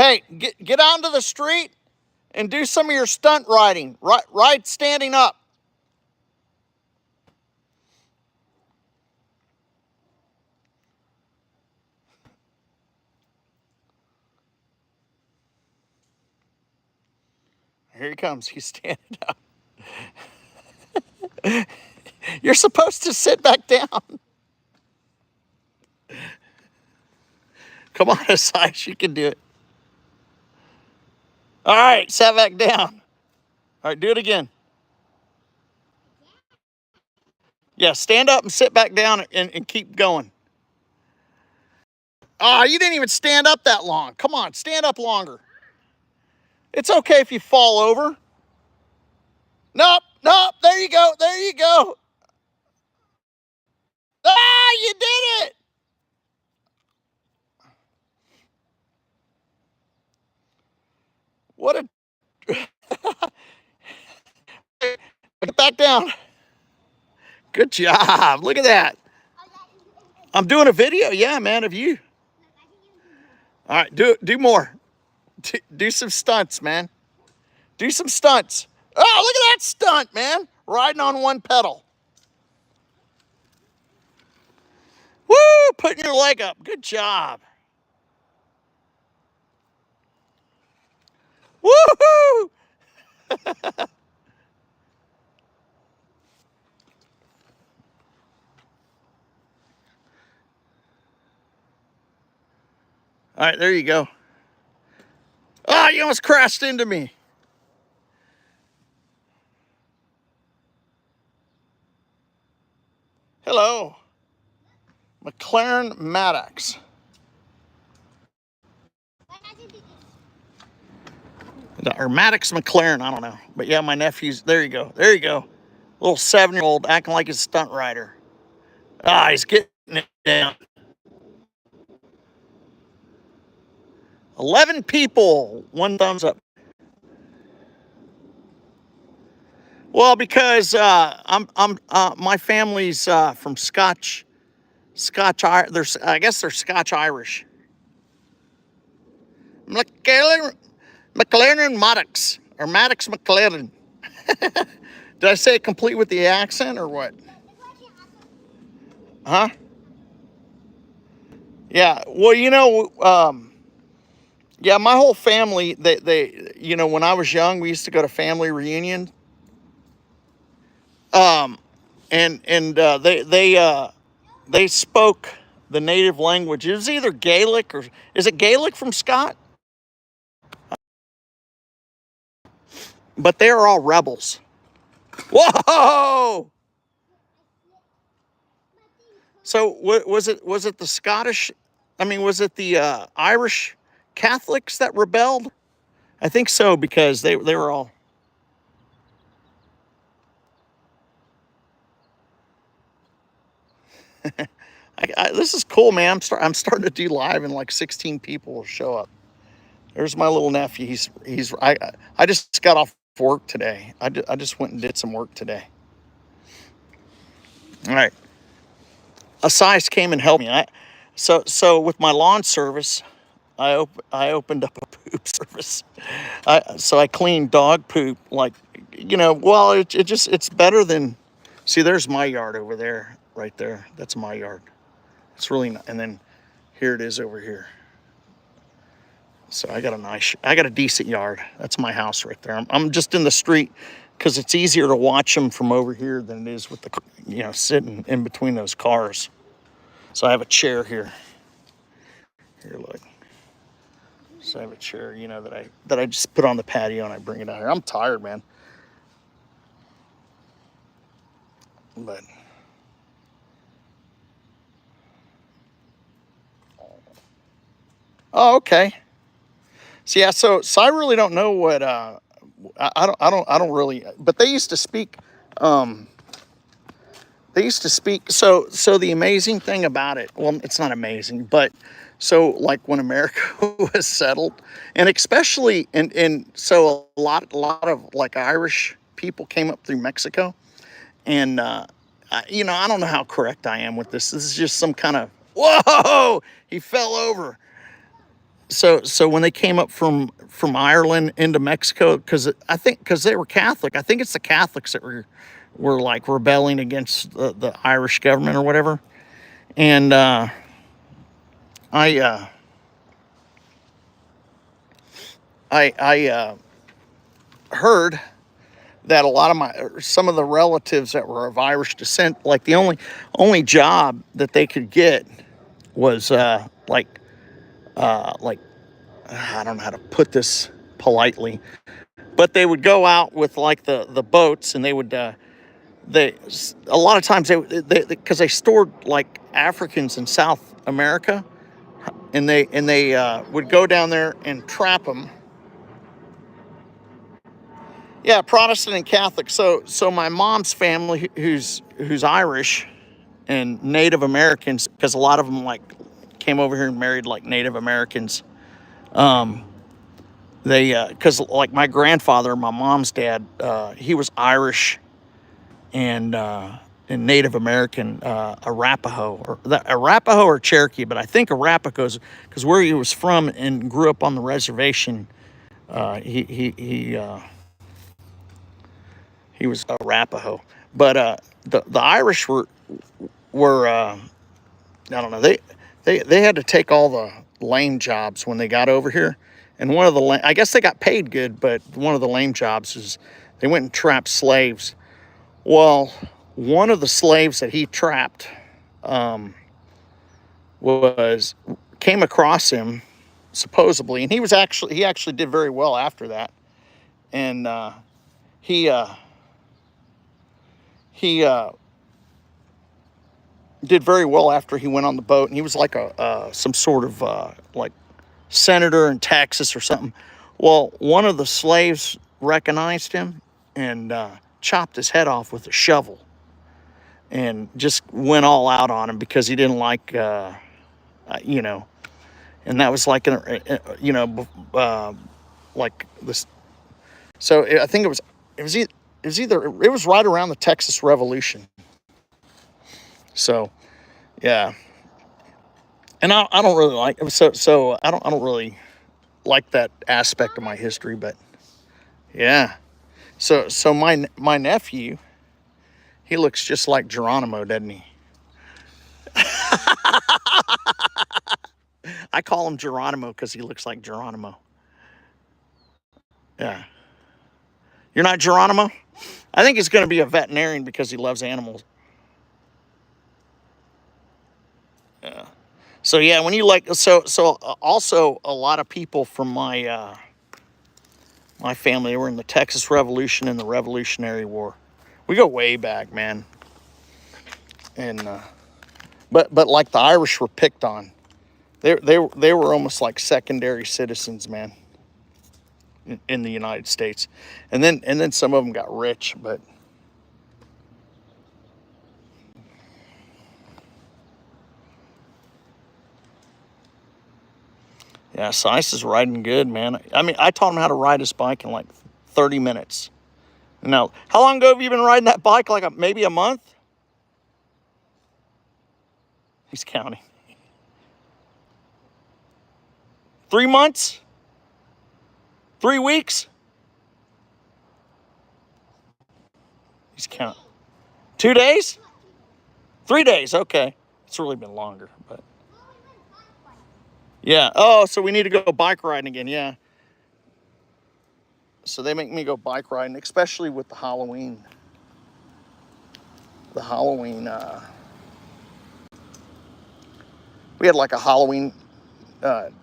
Hey, get onto the street and do some of your stunt riding. Ride standing up. Here he comes. He's standing up. You're supposed to sit back down. Come on, Asaish, you can do it. All right, sit back down. All right, do it again. Yeah, stand up and sit back down and keep going. Oh, you didn't even stand up that long. Come on, stand up longer. It's okay if you fall over. Nope, nope, there you go, there you go. Ah, you did it. What a... Get back down. Good job. Look at that. I'm doing a video, yeah, man, of you. All right, do more. Do some stunts, man. Do some stunts. Oh, look at that stunt, man. Riding on one pedal. Woo, putting your leg up. Good job. Woohoo! All right, there you go. Oh, you almost crashed into me. Hello. McLaren Maddox. Or Maddox McLaren, I don't know. But yeah, my nephew's, there you go. There you go. Little 7-year-old acting like he's a stunt rider. Ah, he's getting it down. 11 people, one thumbs up. Well, because my family's from Scotch. There's, I guess they're Scotch Irish. McLaren Maddox, or Maddox McLaren. Did I say it complete with the accent or what? Huh? Yeah. Well, yeah, my whole family, when I was young, we used to go to family reunion. Um, and they spoke the native language. It was either Gaelic or is it Gaelic from Scott? But they are all rebels. Whoa! So was it the Scottish? I mean, was it the Irish Catholics that rebelled? I think so because they were all. This is cool, man. I'm starting to do live, and like 16 people will show up. There's my little nephew. I just got off work today. I just went and did some work today. All right. Asais came and helped me. So with my lawn service, I opened up a poop service. So I cleaned dog poop, like, well, it's better than, see, there's my yard over there, right there. That's my yard. It's really not, and then here it is over here. So I got a decent yard. That's my house right there. I'm just in the street because it's easier to watch them from over here than it is with the, sitting in between those cars. So I have a chair here. Here, look. So I have a chair, that I just put on the patio and I bring it out here. I'm tired, man. But oh, okay. So yeah, so I really don't know what I don't really, but they used to speak so the amazing thing about it, well, it's not amazing, but so like when America was settled, and especially so a lot of like Irish people came up through Mexico, and I don't know how correct I am with this. This is just some kind of, whoa, he fell over. so when they came up from Ireland into Mexico, because they were Catholic. I think it's the Catholics that were like rebelling against the Irish government or whatever. And I heard that a lot of some of the relatives that were of Irish descent, like the only job that they could get was like I don't know how to put this politely, but they would go out with like the boats, and they would they a lot of times they because they stored like Africans in South America, and they would go down there and trap them. Yeah, Protestant and Catholic. So my mom's family, who's Irish and Native Americans, because a lot of them like came over here and married like Native Americans. They because like my grandfather, my mom's dad, he was Irish and Native American, Arapaho, Arapaho or Cherokee, but I think Arapaho's because where he was from and grew up on the reservation. He was Arapaho, but the Irish were I don't know, they had to take all the lame jobs when they got over here, and one of the I guess they got paid good, but one of the lame jobs is they went and trapped slaves. Well, one of the slaves that he trapped was came across him supposedly, and he actually did very well after that, and he he did very well after he went on the boat, and he was like a some sort of like senator in Texas or something. Well, one of the slaves recognized him and chopped his head off with a shovel and just went all out on him because he didn't like, you know, and that was like, you know, like this. So I think it was right around the Texas Revolution. So yeah, and I don't really like I don't really like that aspect of my history, but yeah. So my nephew, he looks just like Geronimo, doesn't he? I call him Geronimo because he looks like Geronimo. Yeah. You're not Geronimo? I think he's going to be a veterinarian because he loves animals. Yeah. So yeah, when you like also a lot of people from my family were in the Texas Revolution and the Revolutionary War. We go way back, man. And but like the Irish were picked on. They were almost like secondary citizens, man, in the United States. And then some of them got rich, but yeah, Sice is riding good, man. I mean, I taught him how to ride his bike in like 30 minutes. Now, how long ago have you been riding that bike? Like maybe a month? He's counting. 3 months? 3 weeks? He's counting. 2 days? 3 days? Okay, it's really been longer, but yeah. Oh, so we need to go bike riding again. Yeah. So they make me go bike riding, especially with the Halloween. The Halloween. We had like a Halloween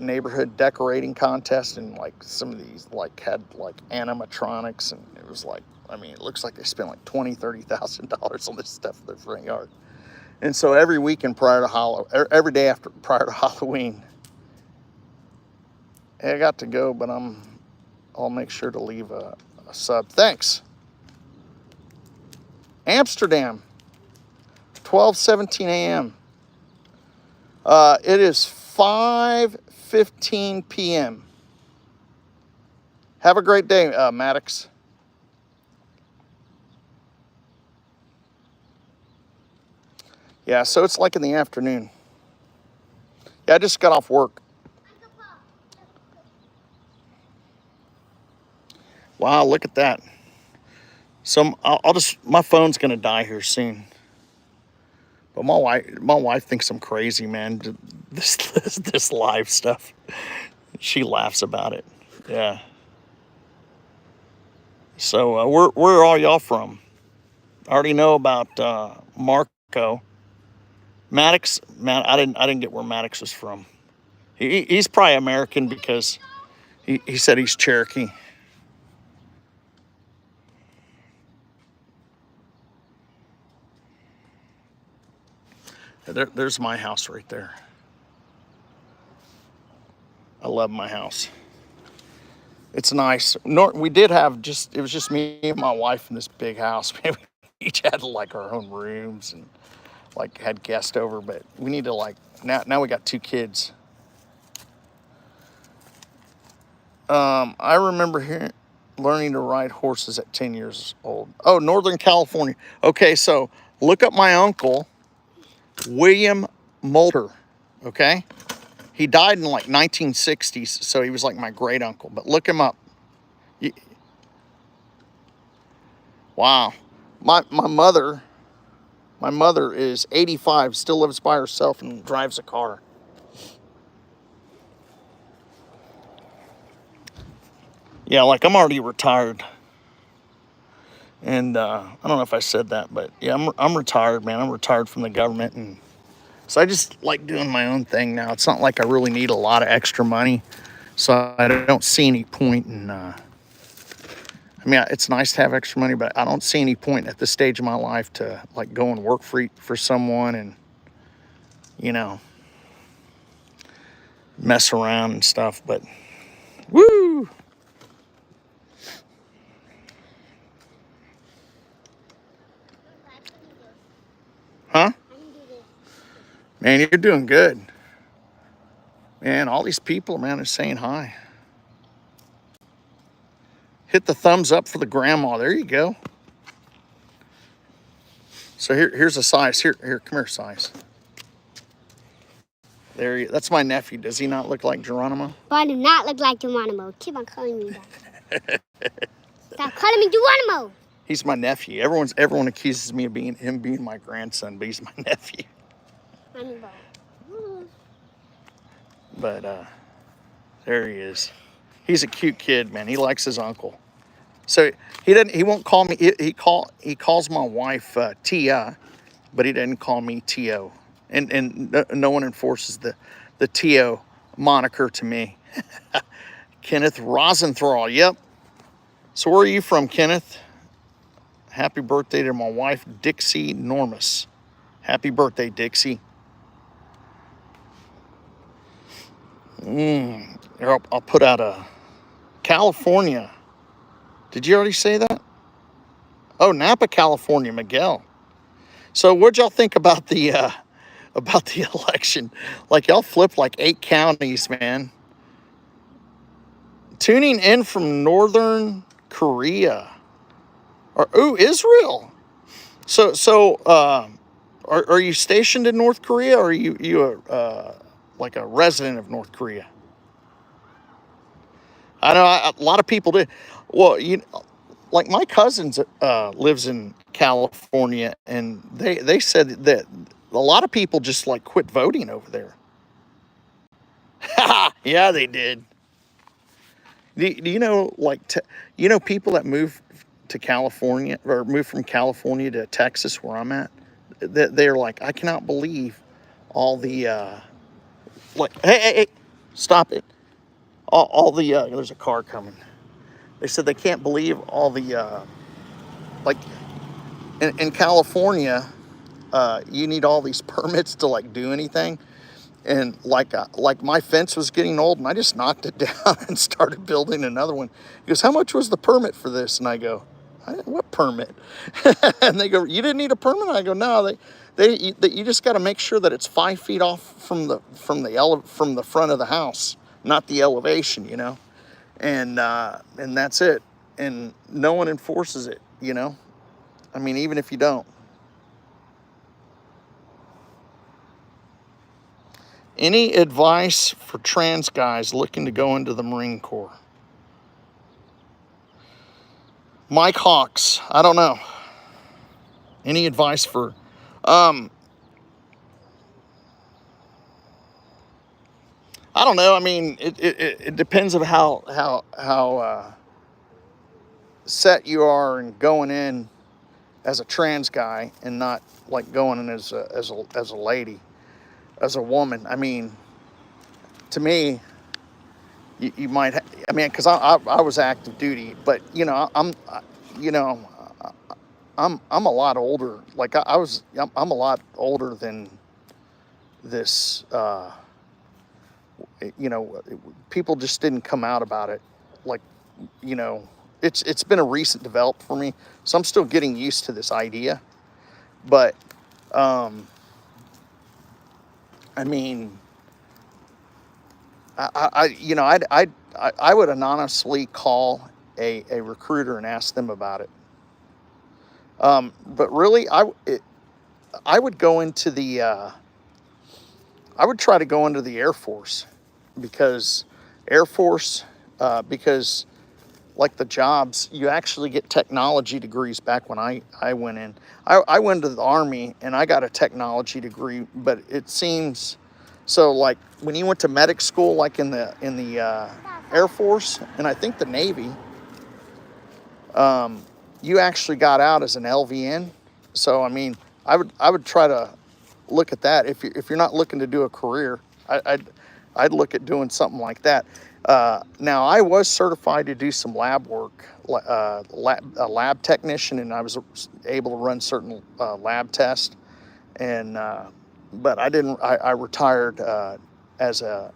neighborhood decorating contest, and like some of these like had like animatronics, and it was like, I mean, it looks like they spent like $20,000-$30,000 on this stuff in their front yard. And so every weekend prior to every day after prior to Halloween, I got to go, but I'll make sure to leave a sub. Thanks. Amsterdam, 12:17 a.m. It is 5:15 p.m. Have a great day, Maddox. Yeah, so it's like in the afternoon. Yeah, I just got off work. Wow, look at that. So I'll just, my phone's gonna die here soon. But my wife thinks I'm crazy, man. This live stuff. She laughs about it. Yeah. So where are all y'all from? I already know about Marco. Maddox. Man, I didn't get where Maddox was from. He's probably American because he said he's Cherokee. There's my house right there. I love my house. It's nice. We did have it was just me and my wife in this big house. We each had like our own rooms and like had guests over, but we need to like, now we got 2 kids. I remember learning to ride horses at 10 years old. Oh, Northern California. Okay, so look up my uncle, William Moulter, okay? He died in like 1960s, so he was like my great uncle, but look him up. Wow. My mother is 85, still lives by herself and drives a car. Yeah, like I'm already retired. And I don't know if I said that, but yeah, I'm retired, man. I'm retired from the government, and so I just like doing my own thing now. It's not like I really need a lot of extra money, so I don't see any point in. I mean, it's nice to have extra money, but I don't see any point at this stage of my life to like go and work for someone and, you know, mess around and stuff. But woo, huh? Man, you're doing good. Man, all these people, man, are saying hi. Hit the thumbs up for the grandma. There you go. So here's a size. Here, come here, size. That's my nephew. Does he not look like Geronimo? But I do not look like Geronimo. Keep on calling me that. Stop calling me Geronimo. He's my nephew. Everyone accuses me of being my grandson, but he's my nephew. But there he is. He's a cute kid, man. He likes his uncle. So he won't call me. He calls my wife Tia, but he doesn't call me Tio. And no one enforces the Tio moniker to me. Kenneth Rosenthal. Yep. So where are you from, Kenneth? Happy birthday to my wife, Dixie Normus. Happy birthday, Dixie. I'll put out a California. Did you already say that? Oh, Napa, California, Miguel. So what'd y'all think about the election? Like y'all flipped like 8 counties, man. Tuning in from Northern Korea. Israel. So are you stationed in North Korea, or are you like a resident of North Korea? I know a lot of people do. Well, like my cousins lives in California, and they said that a lot of people just like quit voting over there. Yeah, they did. Do you know like people that move to California or move from California to Texas, where I'm at? They're like, I cannot believe all the like. Hey, stop it! All the there's a car coming. They said they can't believe all the like in California. You need all these permits to like do anything, and like my fence was getting old, and I just knocked it down and started building another one. He goes, "How much was the permit for this?" And I go, "What permit?" And they go, "You didn't need a permit." I go, "No, you just got to make sure that it's 5 feet off from the front of the house, not the elevation, you know." And that's it. And no one enforces it, you know. I mean, even if you don't. Any advice for trans guys looking to go into the Marine Corps? Mike Hawks. I don't know. Any advice for? Um, I don't know. I mean, it depends on how set you are and going in as a trans guy and not like going in as a lady, as a woman. I mean, to me, you might. I mean, because I was active duty, but you know, I'm a lot older. Like I'm a lot older than this. People just didn't come out about it. Like, you know, it's been a recent develop for me, so I'm still getting used to this idea. But um, I mean, I would anonymously call a recruiter and ask them about it. But really, I would go into the I would try to go into the Air Force because Air Force because like the jobs, you actually get technology degrees. Back when I went in, I went to the Army and I got a technology degree, but it seems so like when you went to medic school, like in the Air Force and I think the Navy, you actually got out as an LVN. So I mean, I would try to look at that if you're not looking to do a career. I'd look at doing something like that. Now I was certified to do some lab work, a lab technician, and I was able to run certain lab tests. And but I didn't. I retired as a.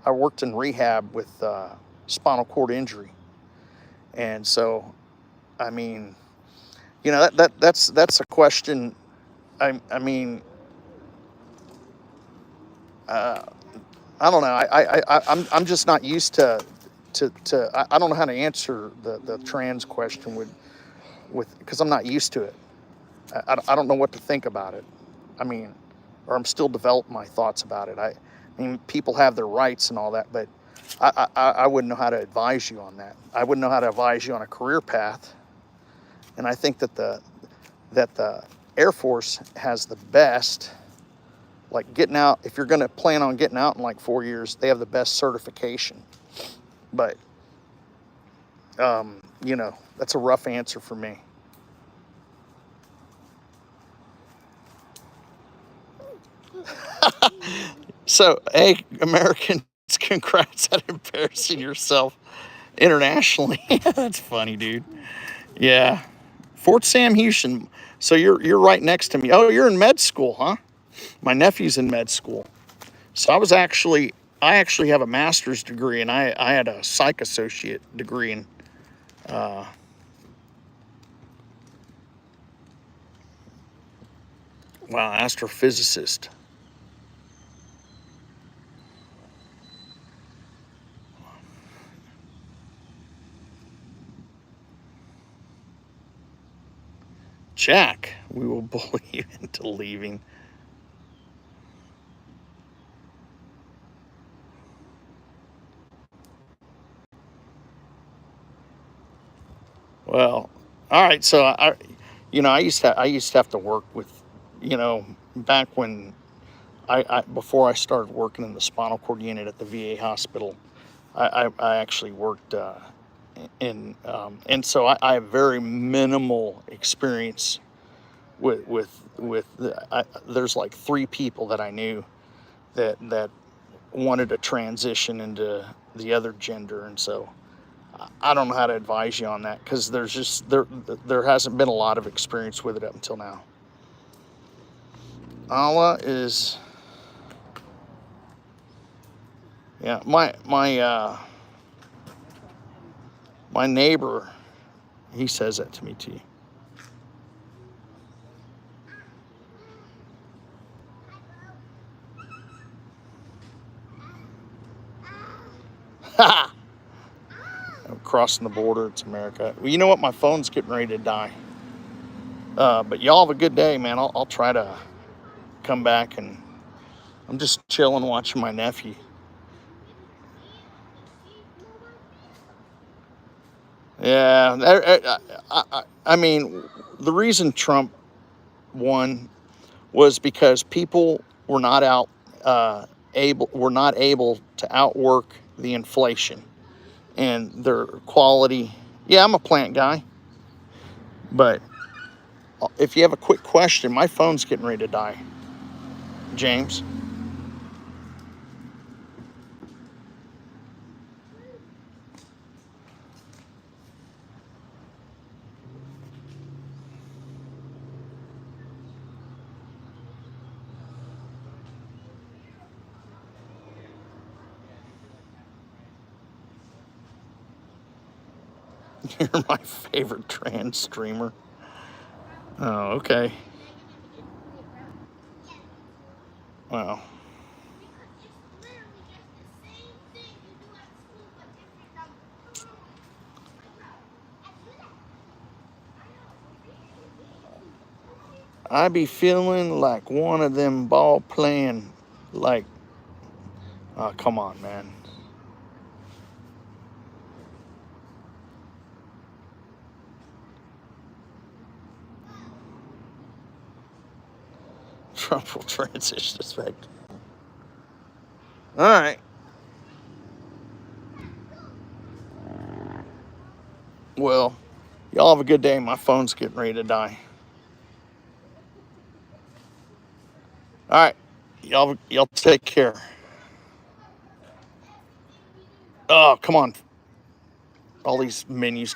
I worked in rehab with spinal cord injury, and so I mean, that's a question. I mean, uh, I don't know. I'm just not used to. I don't know how to answer the trans question with because I'm not used to it. I don't know what to think about it. I mean, or I'm still developing my thoughts about it. I mean, people have their rights and all that, but I wouldn't know how to advise you on that. I wouldn't know how to advise you on a career path. And I think that the Air Force has the best, like getting out. If you're going to plan on getting out in like 4 years, they have the best certification. But that's a rough answer for me. So, hey, Americans, congrats on embarrassing yourself internationally. That's funny, dude. Yeah, Fort Sam Houston. So you're right next to me. Oh, you're in med school, huh? My nephew's in med school. So I actually have a master's degree, and I had a psych associate degree in wow, astrophysicist. Jack, we will bully you into leaving. Well, all right. So I used to have to work with, back when I before I started working in the spinal cord unit at the VA hospital, I actually worked and so I have very minimal experience there's like three people that I knew that wanted to transition into the other gender, and so I don't know how to advise you on that because there hasn't been a lot of experience with it up until now. Allah is yeah my neighbor, he says that to me too. Ha! Crossing the border, it's America. Well, you know what? My phone's getting ready to die. But y'all have a good day, man. I'll try to come back, and I'm just chilling watching my nephew. Yeah, I mean, the reason Trump won was because people were not able to outwork the inflation and their quality. Yeah, I'm a plant guy, but if you have a quick question, my phone's getting ready to die, James. You're my favorite trans streamer. Oh, okay. Well, I be feeling like one of them ball playing, like, oh, come on, man. Trump will transition this back. All right. Well, y'all have a good day. My phone's getting ready to die. All right. Y'all take care. Oh, come on. All these menus